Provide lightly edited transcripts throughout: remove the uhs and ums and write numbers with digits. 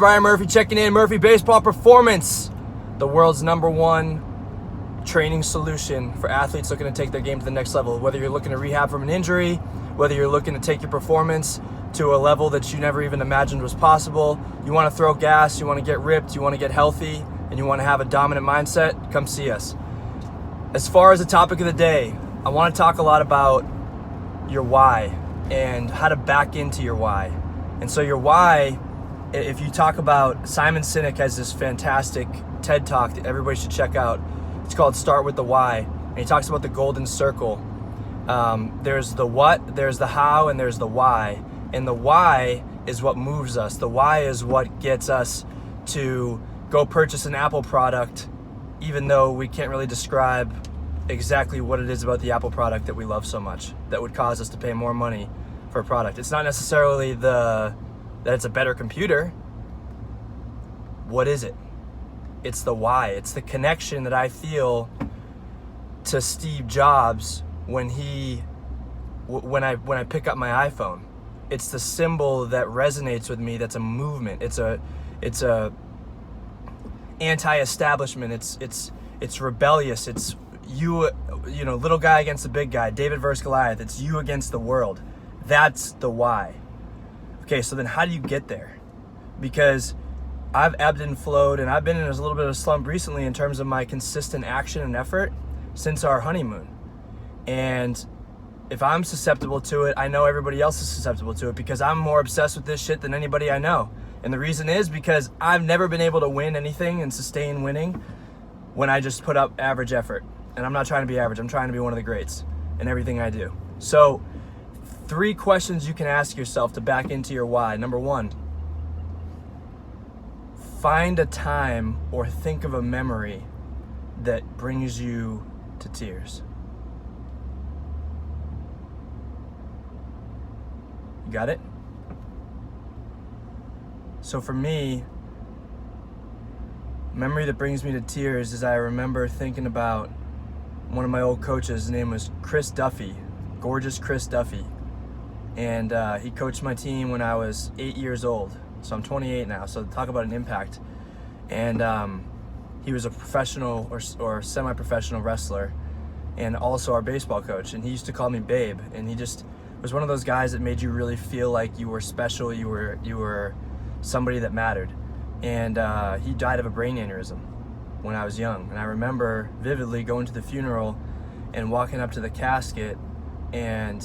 Ryan Murphy checking in. Murphy Baseball Performance, the world's #1 training solution for athletes looking to take their game to the next level. Whether you're looking to rehab from an injury, whether you're looking to take your performance to a level that you never even imagined was possible, you want to throw gas, you want to get ripped, you want to get healthy, and you want to have a dominant mindset, come see us. As far as the topic of the day, I want to talk a lot about your why and how to back into your why. And so your why, if you talk about, Simon Sinek has this fantastic TED Talk that everybody should check out. It's called Start with the Why. And he talks about the golden circle. There's the what, there's the how, and there's the why. And the why is what moves us. The why is what gets us to go purchase an Apple product, even though we can't really describe exactly what it is about the Apple product that we love so much that would cause us to pay more money for a product. It's not necessarily that it's a better computer. What is it? It's the why. It's the connection that I feel to Steve Jobs when I pick up my iPhone. It's the symbol that resonates with me. That's a movement. It's a anti-establishment. It's rebellious. It's you know, little guy against the big guy. David versus Goliath. It's you against the world. That's the why. Okay, so then how do you get there? Because I've ebbed and flowed, and I've been in a little bit of a slump recently in terms of my consistent action and effort since our honeymoon. And if I'm susceptible to it, I know everybody else is susceptible to it because I'm more obsessed with this shit than anybody I know. And the reason is because I've never been able to win anything and sustain winning when I just put up average effort. And I'm not trying to be average. I'm trying to be one of the greats in everything I do. So 3 questions you can ask yourself to back into your why. Number 1, find a time or think of a memory that brings you to tears. You got it? So for me, memory that brings me to tears is I remember thinking about one of my old coaches. His name was Chris Duffy, gorgeous Chris Duffy. And he coached my team when I was 8 years old. So I'm 28 now, so talk about an impact. And he was a professional or semi-professional wrestler and also our baseball coach. And he used to call me Babe. And he just was one of those guys that made you really feel like you were special, you were somebody that mattered. And he died of a brain aneurysm when I was young. And I remember vividly going to the funeral and walking up to the casket and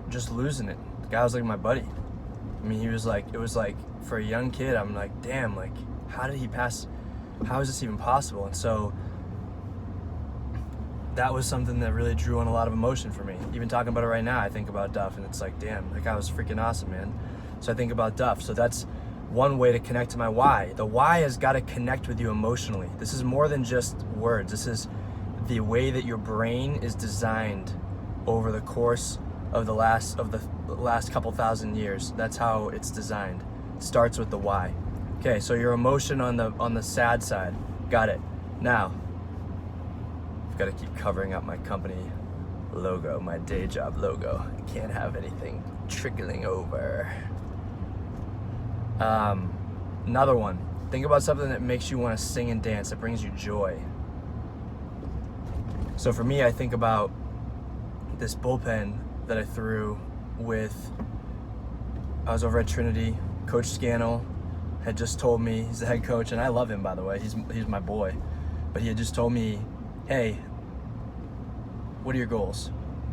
just losing it. The guy was like my buddy. I mean, it was like, for a young kid, I'm like, damn, like, how did he pass? How is this even possible? And so that was something that really drew on a lot of emotion for me. Even talking about it right now, I think about Duff and it's like, damn, that guy was freaking awesome, man. So I think about Duff. So that's one way to connect to my why. The why has got to connect with you emotionally. This is more than just words. This is the way that your brain is designed over the course of the last couple thousand years. That's how it's designed. It starts with the why. Okay, so your emotion on the sad side. Got it. Now, I've got to keep covering up my company logo, my day job logo. I can't have anything trickling over. Another one. Think about something that makes you want to sing and dance, that brings you joy. So for me, I think about this bullpen that I threw I was over at Trinity. Coach Scannell had just told me, he's the head coach, and I love him, by the way. He's my boy. But he had just told me, hey, what are your goals?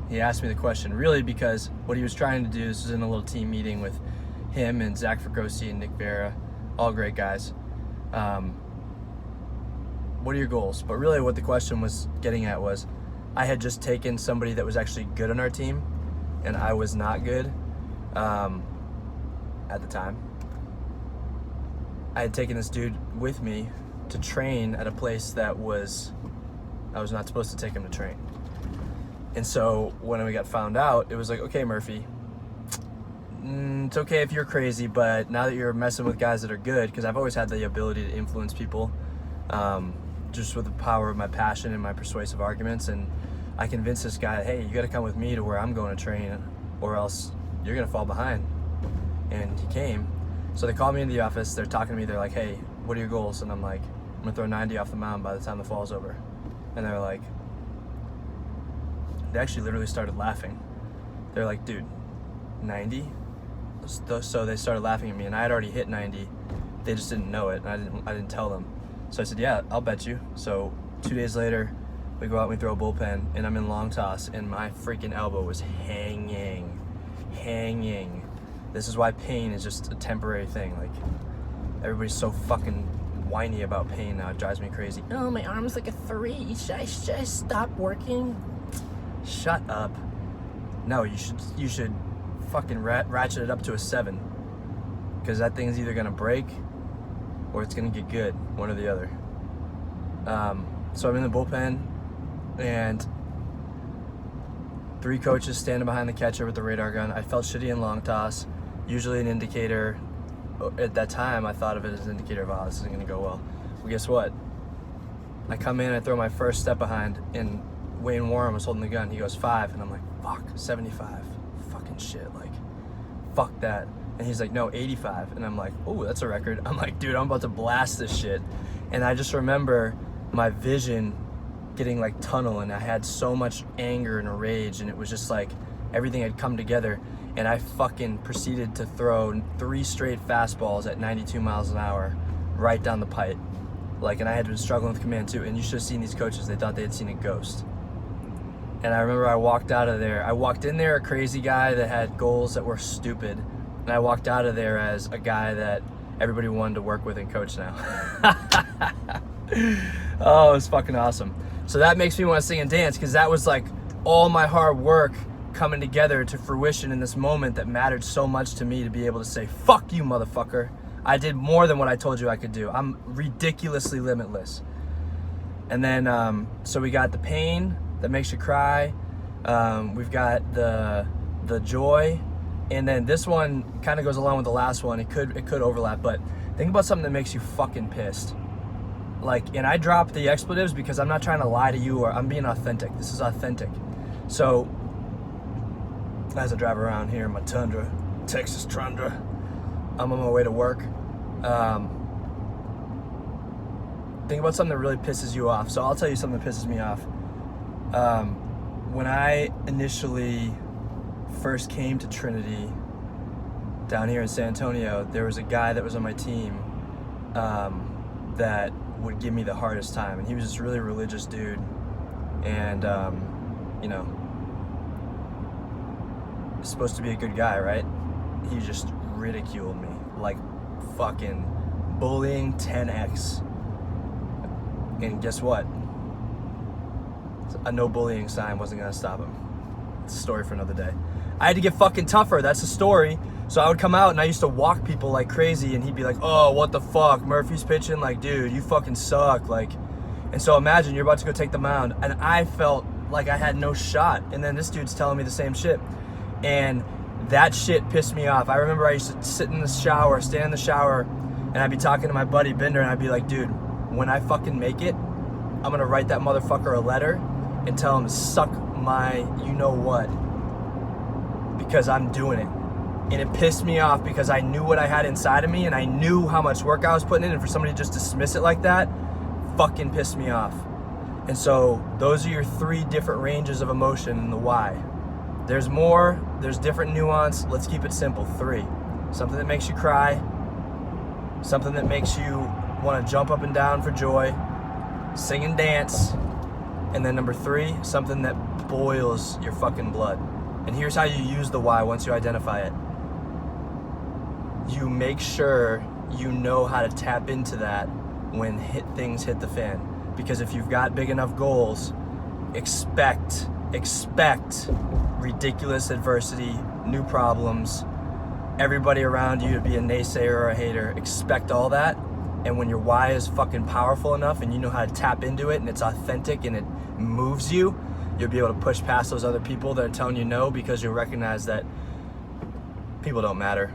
He asked me the question, really, because what he was trying to do, this was in a little team meeting with him and Zach Fregosi and Nick Vera, all great guys. What are your goals? But really what the question was getting at was, I had just taken somebody that was actually good on our team, and I was not good at the time. I had taken this dude with me to train at a place that I was not supposed to take him to train. And so when we got found out, it was like, okay, Murphy, it's okay if you're crazy, but now that you're messing with guys that are good, because I've always had the ability to influence people just with the power of my passion and my persuasive arguments. And I convinced this guy, hey, you got to come with me to where I'm going to train or else you're going to fall behind. And he came. So they called me into the office. They're talking to me. They're like, hey, what are your goals? And I'm like, I'm going to throw 90 off the mound by the time the fall's over. And they're like, they actually literally started laughing. They're like, dude, 90? So they started laughing at me, and I had already hit 90. They just didn't know it, and I didn't tell them. So I said, yeah, I'll bet you. So 2 days later, we go out and we throw a bullpen, and I'm in long toss, and my freaking elbow was hanging. This is why pain is just a temporary thing. Like, everybody's so fucking whiny about pain now. It drives me crazy. Oh, my arm's like a 3. Should I stop working? Shut up. No, you should fucking ratchet it up to a 7, because that thing's either gonna break or it's gonna get good, one or the other. So I'm in the bullpen, and 3 coaches standing behind the catcher with the radar gun. I felt shitty in long toss, usually an indicator. At that time, I thought of it as an indicator of, oh, this isn't gonna go well. Well, guess what? I come in, I throw my first step behind, and Wayne Warren was holding the gun. He goes 5, and I'm like, fuck, 75. Fucking shit, like, fuck that. And he's like, no, 85. And I'm like, oh, that's a record. I'm like, dude, I'm about to blast this shit. And I just remember my vision getting like tunnel, and I had so much anger and rage, and it was just like everything had come together. And I fucking proceeded to throw 3 straight fastballs at 92 miles an hour right down the pipe. Like, and I had been struggling with command too. And you should have seen these coaches. They thought they had seen a ghost. And I remember I walked out of there. I walked in there a crazy guy that had goals that were stupid. And I walked out of there as a guy that everybody wanted to work with and coach now. Oh, it was fucking awesome. So that makes me want to sing and dance, because that was like all my hard work coming together to fruition in this moment that mattered so much to me, to be able to say, fuck you, motherfucker. I did more than what I told you I could do. I'm ridiculously limitless. And then, so we got the pain that makes you cry. We've got the joy. And then this one kind of goes along with the last one. It could overlap, but think about something that makes you fucking pissed. Like, and I drop the expletives because I'm not trying to lie to you, or I'm being authentic. This is authentic. So as I drive around here in my Tundra, Texas Tundra, I'm on my way to work. Think about something that really pisses you off. So I'll tell you something that pisses me off. When I initially first came to Trinity down here in San Antonio, there was a guy that was on my team that would give me the hardest time, and he was this really religious dude, and you know, he's supposed to be a good guy, right? He just ridiculed me, like fucking bullying 10x. And guess what? A no bullying sign wasn't gonna stop him. It's a story for another day. I had to get fucking tougher. That's the story. So I would come out and I used to walk people like crazy, and he'd be like, oh, what the fuck? Murphy's pitching? Like, dude, you fucking suck. Like, and so imagine you're about to go take the mound, and I felt like I had no shot. And then this dude's telling me the same shit. And that shit pissed me off. I remember I used to sit in the shower, stand in the shower, and I'd be talking to my buddy Bender, and I'd be like, dude, when I fucking make it, I'm gonna write that motherfucker a letter and tell him to suck my you-know-what, because I'm doing it. And it pissed me off because I knew what I had inside of me, and I knew how much work I was putting in, and for somebody to just dismiss it like that fucking pissed me off. And so those are your 3 different ranges of emotion and the why. There's more, there's different nuance. Let's keep it simple. 3. Something that makes you cry, something that makes you want to jump up and down for joy, sing and dance, and then number 3, something that boils your fucking blood. And here's how you use the why once you identify it. You make sure you know how to tap into that when things hit the fan. Because if you've got big enough goals, expect ridiculous adversity, new problems, everybody around you to be a naysayer or a hater. Expect all that. And when your why is fucking powerful enough and you know how to tap into it and it's authentic and it moves you, you'll be able to push past those other people that are telling you no, because you'll recognize that people don't matter.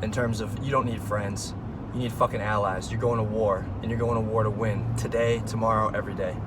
In terms of, you don't need friends. You need fucking allies. You're going to war, and you're going to war to win. Today, tomorrow, every day.